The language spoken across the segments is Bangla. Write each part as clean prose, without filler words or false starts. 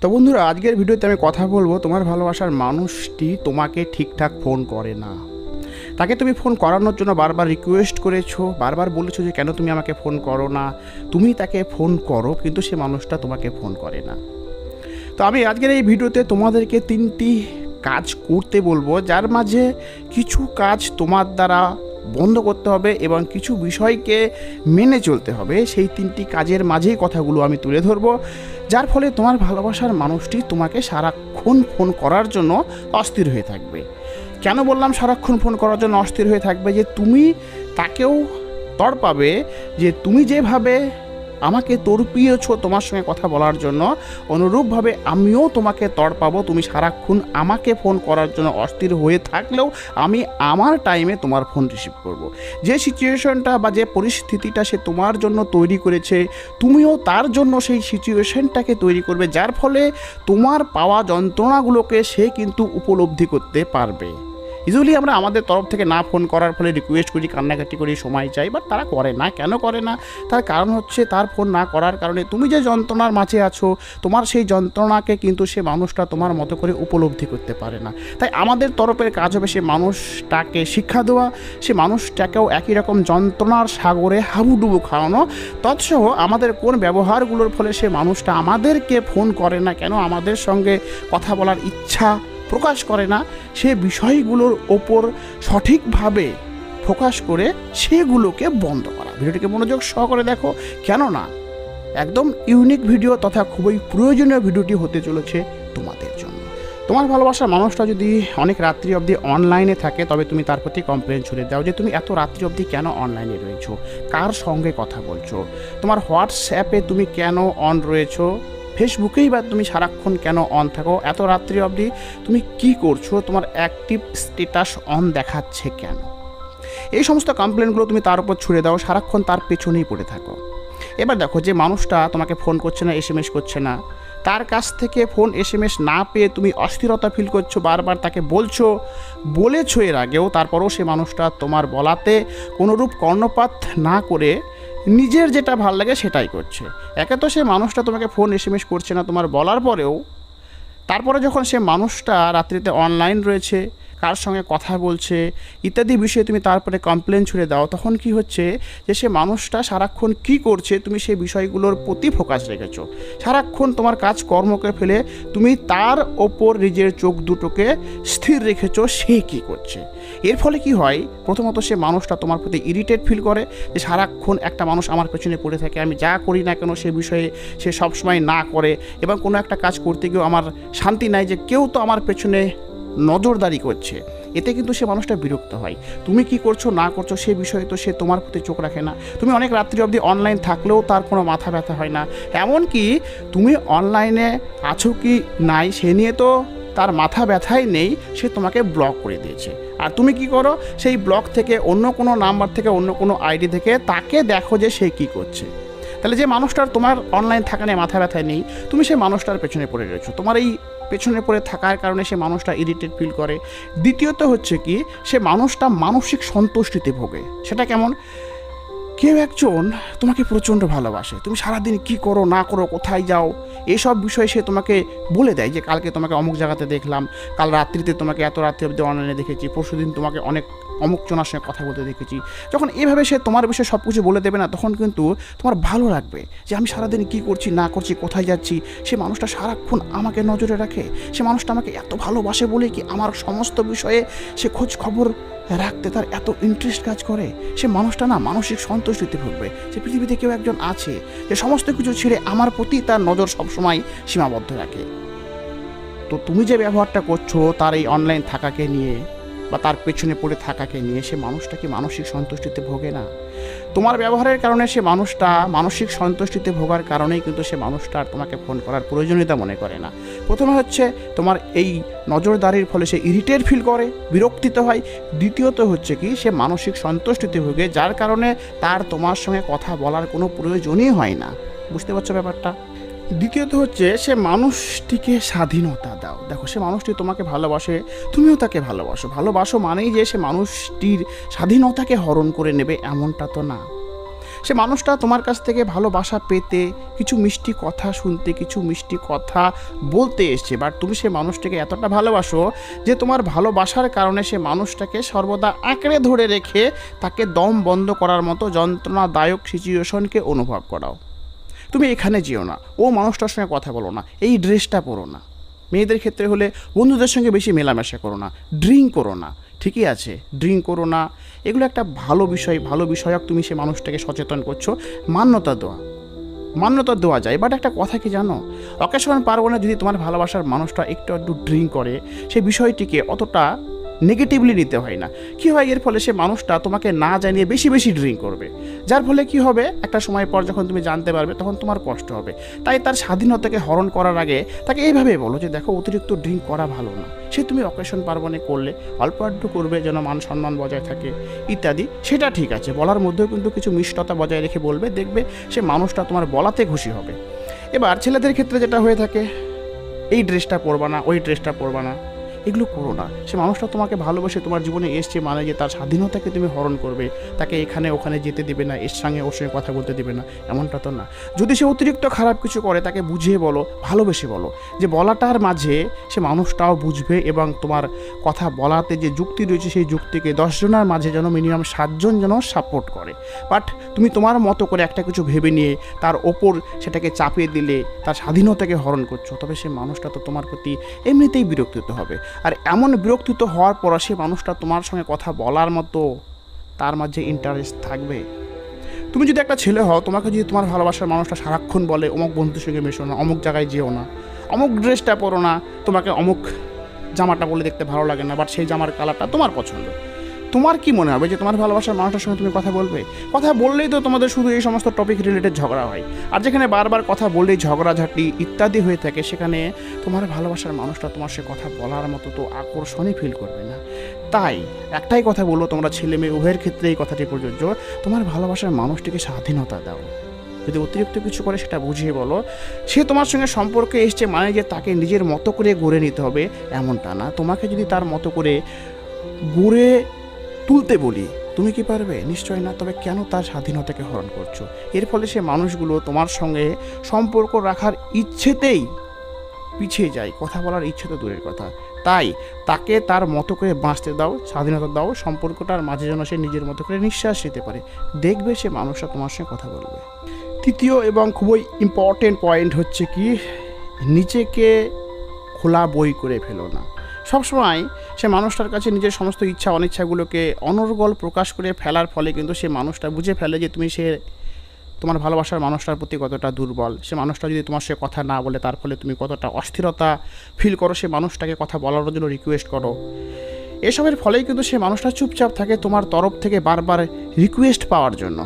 তো বন্ধুরা, আজকের ভিডিওতে আমি কথা বলবো তোমার ভালোবাসার মানুষটি তোমাকে ঠিকঠাক ফোন করে না। তাকে তুমি ফোন করানোর জন্য বারবার রিকোয়েস্ট করেছো, বারবার বলেছো যে কেন তুমি আমাকে ফোন করো না। তুমি তাকে ফোন করো কিন্তু সে মানুষটা তোমাকে ফোন করে না। তো আমি আজকের এই ভিডিওতে তোমাদেরকে 3টি কাজ করতে বলবো, যার মাঝে কিছু কাজ তোমার দ্বারা বন্ধ করতে হবে এবং কিছু বিষয়কে মেনে চলতে হবে। সেই 3টি কাজের মাঝেই কথাগুলো আমি তুলে ধরবো, যার ফলে তোমার ভালোবাসার মানুষটি তোমাকে সারাক্ষণ ফোন করার জন্য অস্থির হয়ে থাকবে। কেন বললাম সারাক্ষণ ফোন করার জন্য অস্থির হয়ে থাকবে? যে তুমি তাকেও তড়পাবে যে তুমি যেভাবে আমাকে তড়পিয়েছো তোমার সঙ্গে কথা বলার জন্য, অনুরূপভাবে আমিও তোমাকে তড়পাবো। তুমি সারাক্ষণ আমাকে ফোন করার জন্য অস্থির হয়ে থাকলেও আমি আমার টাইমে তোমার ফোন রিসিভ করব। যে সিচুয়েশনটা বা যে পরিস্থিতিটা সে তোমার জন্য তৈরি করেছে, তুমিও তার জন্য সেই সিচুয়েশনটাকে তৈরি করবে, যার ফলে তোমার পাওয়া যন্ত্রণাগুলোকে সে কিন্তু উপলব্ধি করতে পারবে। ইউজুয়ালি আমরা আমাদের তরফ থেকে না ফোন করার ফলে রিকোয়েস্ট করি, কান্নাকাটি করি, সময় চাই, বাট তারা করে না। কেন করে না? তার কারণ হচ্ছে তার ফোন না করার কারণে তুমি যে যন্ত্রণার মাঝে আছো, তোমার সেই যন্ত্রণাকে কিন্তু সে মানুষটা তোমার মতো করে উপলব্ধি করতে পারে না। তাই আমাদের তরফের কাজ হবে সে মানুষটাকে শিক্ষা দেওয়া, সে মানুষটাকেও একই রকম যন্ত্রণার সাগরে হাবুডুবু খাওয়ানো। তৎসহ আমাদের কোন ব্যবহারগুলোর ফলে সে মানুষটা আমাদেরকে ফোন করে না, কেন আমাদের সঙ্গে কথা বলার ইচ্ছা প্রকাশ করে না, সে বিষয়গুলোর ওপর সঠিকভাবে ফোকাস করে সেগুলোকে বন্ধ করা। ভিডিওটিকে মনোযোগ সহকারে দেখো, কেননা একদম ইউনিক ভিডিও তথা খুবই প্রয়োজনীয় ভিডিওটি হতে চলেছে তোমাদের জন্য। তোমার ভালোবাসার মানুষটা যদি অনেক রাত্রি অবধি অনলাইনে থাকে, তবে তুমি তার প্রতি কমপ্লেন ছুড়ে দাও যে তুমি এত রাত্রি অবধি কেন অনলাইনে রয়েছো, কার সঙ্গে কথা বলছো, তোমার হোয়াটসঅ্যাপে তুমি কেন অন রয়েছো, ফেসবুকেই বা তুমি সারাক্ষণ কেন অন থাকো, এত রাত্রি অবধি তুমি কি করছো, তোমার অ্যাক্টিভ স্ট্যাটাস অন দেখাচ্ছে কেন। এই সমস্ত কমপ্লেনগুলো তুমি তার উপর ছুড়ে দাও, সারাক্ষণ তার পেছনেই পড়ে থাকো। এবার দেখো, যে মানুষটা তোমাকে ফোন করছে না, SMS করছে না, তার কাছ থেকে ফোন SMS না পেয়ে তুমি অস্থিরতা ফিল করছো, বারবার তাকে বলেছো এর আগেও, তারপরেও সে মানুষটা তোমার বলাতে কোনোরূপ কর্ণপাত না করে নিজের যেটা ভাল লাগে সেটাই করছে। একে তো সে মানুষটা তোমাকে ফোন SMS করছে না তোমার বলার পরেও, তারপরে যখন সে মানুষটা রাত্রিতে অনলাইন রয়েছে, কার সঙ্গে কথা বলছে ইত্যাদি বিষয়ে তুমি তারপরে কমপ্লেন ছুড়ে দাও, তখন কি হচ্ছে যে সে মানুষটা সারাক্ষণ কি করছে তুমি সেই বিষয়গুলোর প্রতি ফোকাস রেখেছো। সারাক্ষণ তোমার কাজ কর্মকে ফেলে তুমি তার ওপর নিজের চোখ দুটোকে স্থির রেখেছো সে কি করছে। এর ফলে কি হয়, প্রথমত সে মানুষটা তোমার প্রতি ইরিটেট ফিল করে যে সারাক্ষণ একটা মানুষ আমার পেছনে পড়ে থাকে, আমি যা করি না কেন সে বিষয়ে সে সবসময় না করে, এবং কোনো একটা কাজ করতে গিয়েও আমার শান্তি নাই যে কেউ তো আমার পেছনে নজরদারি করছে। এতে কিন্তু সে মানুষটা বিরক্ত হয়। তুমি কি করছো না করছো সে বিষয়ে তো সে তোমার প্রতি চোখ রাখে না। তুমি অনেক রাত্রি অবধি অনলাইন থাকলেও তার কোনো মাথা ব্যথা হয় না। এমনকি তুমি অনলাইনে আছো কি নাই সে নিয়ে তো তার মাথা ব্যথাই নেই, সে তোমাকে ব্লক করে দিয়েছে। আর তুমি কি করো, সেই ব্লক থেকে অন্য কোনো নাম্বার থেকে অন্য কোনো আইডি থেকে তাকে দেখো যে সে কি করছে। তাহলে যে মানুষটার তোমার অনলাইন থাকা নিয়ে মাথা ব্যথায় নেই, তুমি সেই মানুষটার পেছনে পড়ে রয়েছো। তোমার এই পেছনে পড়ে থাকার কারণে সে মানুষটা ইরিটেট ফিল করে। দ্বিতীয়ত হচ্ছে কি, সে মানুষটা মানসিক সন্তুষ্টিতে ভোগে। সেটা কেমন? কেউ একজন তোমাকে প্রচণ্ড ভালোবাসে, তুমি সারাদিন কি করো না করো, কোথায় যাও, এসব বিষয়ে সে তোমাকে বলে দেয় যে কালকে তোমাকে অমুক জায়গাতে দেখলাম, কাল রাত্রিতে তোমাকে এত রাত্রি অবধি অনলাইনে দেখেছি, পরশুদিন তোমাকে অনেক অমুক জনের সঙ্গে কথা বলতে দেখেছি। যখন এভাবে সে তোমার বিষয়ে সব কিছু বলে দেবে না, তখন কিন্তু তোমার ভালো লাগবে যে আমি সারাদিন কী করছি না করছি, কোথায় যাচ্ছি, সে মানুষটা সারাক্ষণ আমাকে নজরে রাখে, সে মানুষটা আমাকে এত ভালোবাসে বলে কি আমার সমস্ত বিষয়ে সে খোঁজ খবর রাখতে তার এত ইন্টারেস্ট কাজ করে। সে মানুষটা না মানসিক সন্তুষ্টিতে ভুগবে যে পৃথিবীতে কেউ একজন আছে যে সমস্ত কিছু ছেড়ে আমার প্রতি তার নজর সবসময় সীমাবদ্ধ রাখে। তো তুমি যে ব্যবহারটা করছো তার এই অনলাইন থাকাকে নিয়ে বা তার পেছনে পড়ে থাকাকে নিয়ে, সে মানুষটা কি মানসিক সন্তুষ্টিতে ভোগে না? তোমার ব্যবহারের কারণে সে মানুষটা মানসিক সন্তুষ্টিতে ভোগার কারণেই কিন্তু সে মানুষটা আর তোমাকে ফোন করার প্রয়োজনীয়তা মনে করে না। প্রথমে হচ্ছে তোমার এই নজরদারির ফলে সে ইরিটেট ফিল করে, বিরক্তিত হয়। দ্বিতীয়ত হচ্ছে কি, সে মানসিক সন্তুষ্টিতে ভোগে, যার কারণে তার তোমার সঙ্গে কথা বলার কোনো প্রয়োজনই হয় না। বুঝতে পারছো ব্যাপারটা? দ্বিতীয়ত হচ্ছে সে মানুষটিকে স্বাধীনতা দাও। দেখো, সে মানুষটি তোমাকে ভালোবাসে, তুমিও তাকে ভালোবাসো মানেই যে সে মানুষটির স্বাধীনতাকে হরণ করে নেবে এমনটা তো না। সে মানুষটা তোমার কাছ থেকে ভালোবাসা পেতে, কিছু মিষ্টি কথা শুনতে, কিছু মিষ্টি কথা বলতে এসছে, বাট তুমি সে মানুষটাকে এতটা ভালোবাসো যে তোমার ভালোবাসার কারণে সে মানুষটাকে সর্বদা আঁকড়ে ধরে রেখে তাকে দম বন্ধ করার মতো যন্ত্রণাদায়ক সিচুয়েশনকে অনুভব করাও। তুমি এখানে যেও না, ও মানুষটার সঙ্গে কথা বলো না, এই ড্রেসটা পরো না। মেয়েদের ক্ষেত্রে হলে বন্ধুদের সঙ্গে বেশি মেলামেশা করো না, ড্রিঙ্ক করো না, ঠিকই আছে, ড্রিঙ্ক করো না। এগুলো একটা ভালো বিষয়, ভালো বিষয়ক তুমি সে মানুষটাকে সচেতন করছো, মান্যতা দেওয়া যায়। বাট একটা কথা কি জানো, অকেশন পার্বণে যদি তোমার ভালোবাসার মানুষটা একটু একটু ড্রিঙ্ক করে, সেই বিষয়টিকে অতটা নেগেটিভলি নিতে হয় না। কী হয়, এর ফলে সে মানুষটা তোমাকে না জানিয়ে বেশি বেশি ড্রিঙ্ক করবে, যার ফলে কি হবে, একটা সময় পর যখন তুমি জানতে পারবে তখন তোমার কষ্ট হবে। তাই তার স্বাধীনতাকে হরণ করার আগে তাকে এইভাবে বলো যে দেখো, অতিরিক্ত ড্রিঙ্ক করা ভালো না। সে তুমি অকেশন পার্বণে করলে অল্প একটু করবে, যেন মান সম্মান বজায় থাকে ইত্যাদি, সেটা ঠিক আছে। বলার মধ্যেও কিন্তু কিছু মিষ্টতা বজায় রেখে বলবে, দেখবে সে মানুষটা তোমার বলাতে খুশি হবে। এবার ছেলেদের ক্ষেত্রে যেটা হয়ে থাকে, এই ড্রেসটা পরবা না, ওই ড্রেসটা পরবা না, এগুলো করো না। সে মানুষটা তোমাকে ভালোবেসে তোমার জীবনে এসছে মানে যে তার স্বাধীনতাকে তুমি হরণ করবে, তাকে এখানে ওখানে যেতে দেবে না, এর সঙ্গে ওর সঙ্গে কথা বলতে দেবে না, এমনটা তো না। যদি সে অতিরিক্ত খারাপ কিছু করে, তাকে বুঝিয়ে বলো, ভালোবেসে বলো, যে বলাটার মাঝে সে মানুষটাও বুঝবে এবং তোমার কথা বলাতে যে যুক্তি রয়েছে সেই যুক্তিকে 10 জনের মাঝে যেন মিনিমাম 7 জন যেন সাপোর্ট করে। বাট তুমি তোমার মতো করে একটা কিছু ভেবে নিয়ে তার ওপর সেটাকে চাপিয়ে দিলে তার স্বাধীনতাকে হরণ করছো, তবে সে মানুষটা তো তোমার প্রতি এমনিতেই বিরক্তিত হবে। আর এমন বিরক্তিত হওয়ার পর সে মানুষটা তোমার সঙ্গে কথা বলার মতো তার মাঝে ইন্টারেস্ট থাকবে? তুমি যদি একটা ছেলে হও, তোমাকে যদি তোমার ভালোবাসার মানুষটা সারাক্ষণ বলে অমুক বন্ধুর সঙ্গে মেশো না, অমুক জায়গায় যেও না, অমুক ড্রেসটা পরো না, তোমাকে অমুক জামাটা বলে দেখতে ভালো লাগে না, বাট সেই জামার কালারটা তোমার পছন্দ, তোমার কি মনে হবে যে তোমার ভালোবাসার মানুষটার সঙ্গে তুমি কথা বলবে? কথা বললেই তো তোমাদের শুধু এই সমস্ত টপিক রিলেটেড ঝগড়া হয়। আর যেখানে বারবার কথা বললেই ঝগড়াঝাটি ইত্যাদি হয়ে থাকে, সেখানে তোমার ভালোবাসার মানুষটা তোমার সে কথা বলার মতো তো আকর্ষণই ফিল করবে না। তাই একটাই কথা বলবো, তোমরা ছেলে মেয়ে উভয়ের ক্ষেত্রে এই কথাটি প্রযোজ্য, তোমার ভালোবাসার মানুষটিকে স্বাধীনতা দাও। যদি অতিরিক্ত কিছু করে সেটা বুঝিয়ে বলো। সে তোমার সঙ্গে সম্পর্কে এসছে মানে যে তাকে নিজের মতো করে গড়ে নিতে হবে এমনটা না। তোমাকে যদি তার মতো করে গড়ে তুলতে বলি, তুমি কি পারবে? নিশ্চয় না। তবে কেন তার স্বাধীনতাকে হরণ করছো? এর ফলে সে মানুষগুলো তোমার সঙ্গে সম্পর্ক রাখার ইচ্ছেতেই পিছিয়ে যায়, কথা বলার ইচ্ছে তো দূরের কথা। তাই তাকে তার মতো করে বাঁচতে দাও, স্বাধীনতা দাও, সম্পর্কটার মাঝে যেন সে নিজের মতো করে নিঃশ্বাস নিতে পারে। দেখবে সে মানুষটা তোমার সঙ্গে কথা বলবে। তৃতীয় এবং খুবই ইম্পর্টেন্ট পয়েন্ট হচ্ছে কি, নিজেকে খোলা বই করে ফেলো না। সবসময় সে মানুষটার কাছে নিজের সমস্ত ইচ্ছা অনিচ্ছাগুলোকে অনর্গল প্রকাশ করে ফেলার ফলে কিন্তু সে মানুষটা বুঝে ফেলে যে তুমি তোমার ভালোবাসার মানুষটার প্রতি কতটা দুর্বল। সে মানুষটা যদি তোমার সে কথা না বলে, তার ফলে তুমি কতটা অস্থিরতা ফিল করো, সে মানুষটাকে কথা বলার জন্য রিকোয়েস্ট করো। এসবের ফলেই কিন্তু সে মানুষটা চুপচাপ থাকে তোমার তরফ থেকে বারবার রিকোয়েস্ট পাওয়ার জন্য।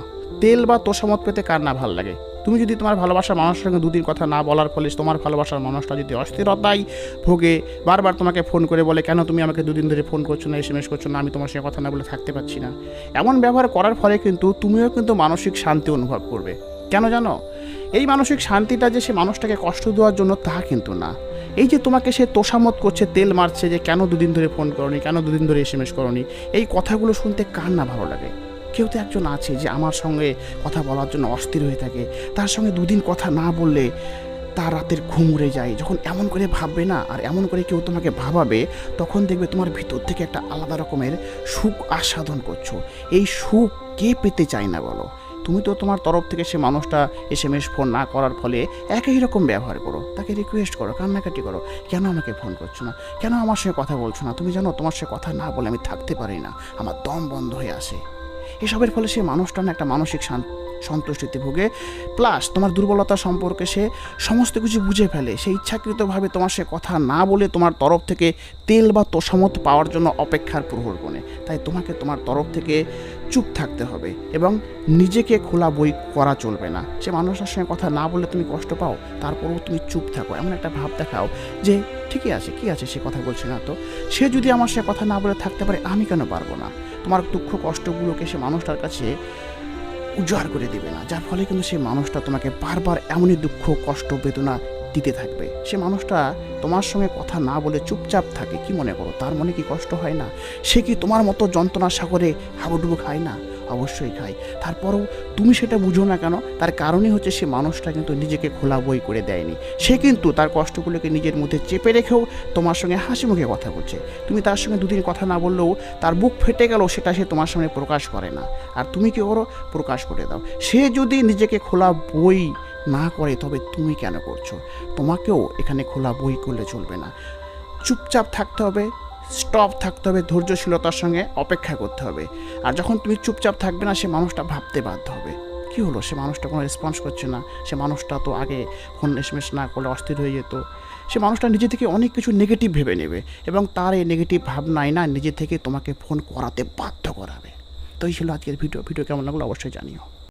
তেল বা তোষামত পেতে কার না ভালো লাগে? তুমি যদি তোমার ভালোবাসার মানুষের সঙ্গে দুদিন কথা না বলার ফলে তোমার ভালোবাসার মানুষটা যদি অস্থিরতায় ভোগে, বারবার তোমাকে ফোন করে বলে কেন তুমি আমাকে দুদিন ধরে ফোন করছো না, SMS করছো না, আমি তোমার সঙ্গে কথা না বলে থাকতে পারছি না, এমন ব্যবহার করার ফলে কিন্তু তুমিও কিন্তু মানসিক শান্তি অনুভব করবে। কেন জানো? এই মানসিক শান্তিটা যে সে মানুষটাকে কষ্ট দেওয়ার জন্য তা কিন্তু না। এই যে তোমাকে সে তোষামত করছে, তেল মারছে যে কেন দুদিন ধরে ফোন করনি, কেন দুদিন ধরে SMS করনি, এই কথাগুলো শুনতে কার না ভালো লাগে? কেউ তো একজন আছে যে আমার সঙ্গে কথা বলার জন্য অস্থির হয়ে থাকে, তার সঙ্গে দুদিন কথা না বললে তার রাতের ঘুম উড়ে যায়। যখন এমন করে ভাববে না, আর এমন করে কেউ তোমাকে ভাবাবে, তখন দেখবে তোমার ভিতর থেকে একটা আলাদা রকমের সুখ আস্বাদন করছো। এই সুখ কে পেতে চায় না বলো? তুমি তো তোমার তরফ থেকে সে মানুষটা SMS ফোন না করার ফলে একই রকম ব্যবহার করো, তাকে রিকোয়েস্ট করো, কান্নাকাটি করো, কেন আমাকে ফোন করছো না, কেন আমার সঙ্গে কথা বলছো না, তুমি জানো তোমার সঙ্গে কথা না বলে আমি থাকতে পারি না, আমার দম বন্ধ হয়ে আসে। এসবের ফলে সে মানুষটা না একটা মানসিক সন্তুষ্টিতে ভোগে, প্লাস তোমার দুর্বলতা সম্পর্কে সে সমস্ত কিছু বুঝে ফেলে। সে ইচ্ছাকৃতভাবে তোমার সে কথা না বলে তোমার তরফ থেকে তেল বা তোষামত পাওয়ার জন্য অপেক্ষার প্রহর বনে। তাই তোমাকে তোমার তরফ থেকে চুপ থাকতে হবে এবং নিজেকে খোলা বই করা চলবে না। সে মানুষের সঙ্গে কথা না বলে তুমি কষ্ট পাও, তারপরেও তুমি চুপ থাকো, এমন একটা ভাব দেখাও যে ঠিকই আছে, কী আছে, সে কথা বলছে না তো, সে যদি আমার সে কথা না বলে থাকতে পারে, আমি কেন পারবো না? তোমার দুঃখ কষ্টগুলোকে সে মানুষটার কাছে উজাড় করে দেবে না, যার ফলে কিন্তু সে মানুষটা তোমাকে বারবার এমনই দুঃখ কষ্ট বেদনা দিতে থাকবে। সে মানুষটা তোমার সঙ্গে কথা না বলে চুপচাপ থাকে, কি মনে করো তার মনে কি কষ্ট হয় না? সে কি তোমার মতো যন্ত্রণার সাগরে হাবুডুবু খায় না? অবশ্যই খায়। তারপরেও তুমি সেটা বুঝো না কেন? তার কারণই হচ্ছে সে মানুষটা কিন্তু নিজেকে খোলা বই করে দেয়নি। সে কিন্তু তার কষ্টগুলোকে নিজের মধ্যে চেপে রেখেও তোমার সঙ্গে হাসি মুখে কথা বলছে। তুমি তার সঙ্গে দুদিন কথা না বললেও তার বুক ফেটে গেল, সেটা সে তোমার সামনে প্রকাশ করে না। আর তুমি কি করো? প্রকাশ করে দাও। সে যদি নিজেকে খোলা বই না করে তবে তুমি কেন করছো? তোমাকেও এখানে খোলা বই করলে চলবে না। চুপচাপ থাকতে হবে, স্টপ থাকতে হবে, ধৈর্যশীলতার সঙ্গে অপেক্ষা করতে হবে। আর যখন তুমি চুপচাপ থাকবে না, সে মানুষটা ভাবতে বাধ্য হবে কী হলো, সে মানুষটা কোনো রেসপন্স করছে না, সে মানুষটা তো আগে ফোন এসএমএস না করলে অস্থির হয়ে যেত। সে মানুষটা নিজে থেকে অনেক কিছু নেগেটিভ ভেবে নেবে এবং তার এই নেগেটিভ ভাবনাই না নিজে থেকে তোমাকে ফোন করাতে বাধ্য করাবে। তো এই ছিল আজকের ভিডিও কেমন লাগলো অবশ্যই জানিও।